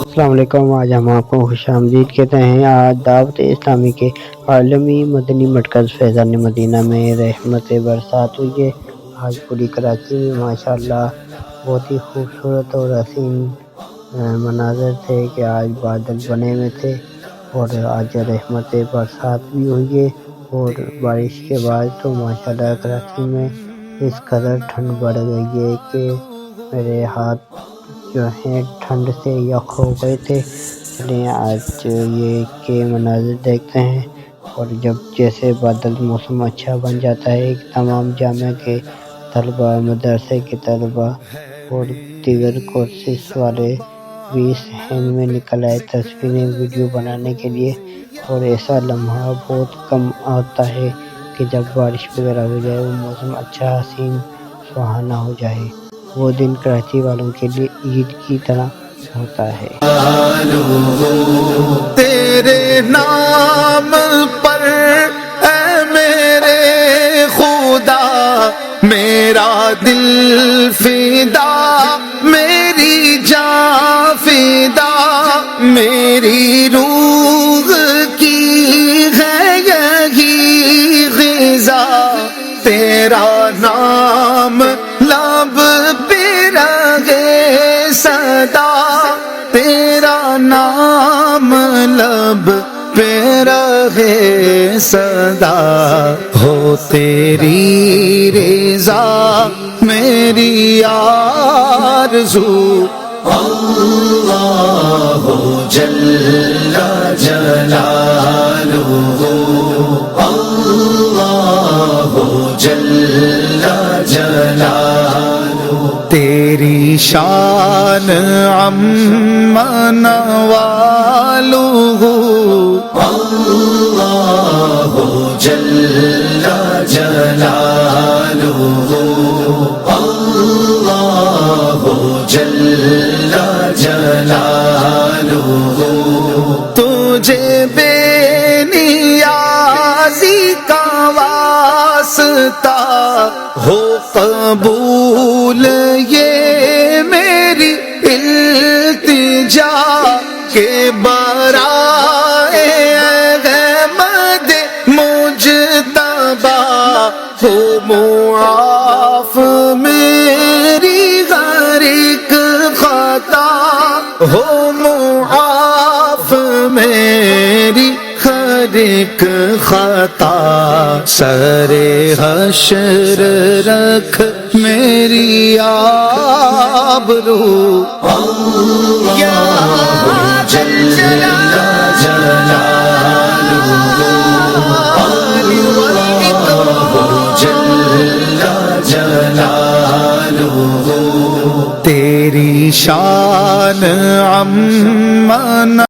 السلام علیکم۔ آج ہم آپ کو خوش آمدید کہتے ہیں۔ آج دعوت اسلامی کے عالمی مدنی مرکز فیضان مدینہ میں رحمت برسات ہوئی ہے۔ آج پوری کراچی میں ماشاءاللہ بہت ہی خوبصورت اور حسین مناظر تھے کہ آج بادل بنے ہوئے تھے اور آج رحمت برسات بھی ہوئی ہے، اور بارش کے بعد تو ماشاءاللہ کراچی میں اس قدر ٹھنڈ بڑھ گئی ہے کہ میرے ہاتھ جو ہیں ٹھنڈ سے یخ ہو گئے تھے۔ چلیں آج یہ کے مناظر دیکھتے ہیں، اور جب جیسے بادل موسم اچھا بن جاتا ہے، تمام جامعہ کے طلبہ، مدرسے کے طلبہ اور دیگر کورسز والے بھی صحن میں نکل آئے تصویریں ویڈیو بنانے کے لیے۔ اور ایسا لمحہ بہت کم آتا ہے کہ جب بارش وغیرہ ہو جائے، وہ موسم اچھا حسین سہانا ہو جائے، وہ دن کراچی والوں کے لیے عید کی طرح ہوتا ہے۔ تیرے نام پر اے میرے خدا میرا دل فدا، میری جان فدا، میری روح کی ہے یہی غذا، تیرا نام لب پہ رہے صدا، تیرا نام لب پہ رہے صدا، ہو تیری رضا میری آرزو، اللہ جل جلالہ، اللہ جل جلالہ، تیری شان عم نوالہ، اللہ جل جلالہ، اللہ جل جلالہ، تجھے بے نیازی کا واسطہ ہو قبول یہ میری التجا، کہ برائے احمد مجتبی ہو معاف میری ہر ایک خطا، ہو معاف میری ہر ایک خطا، سر حشر رکھ میری آبرو، اللہ جل جلالہ، اللہ جل جلالہ، تیری شان عم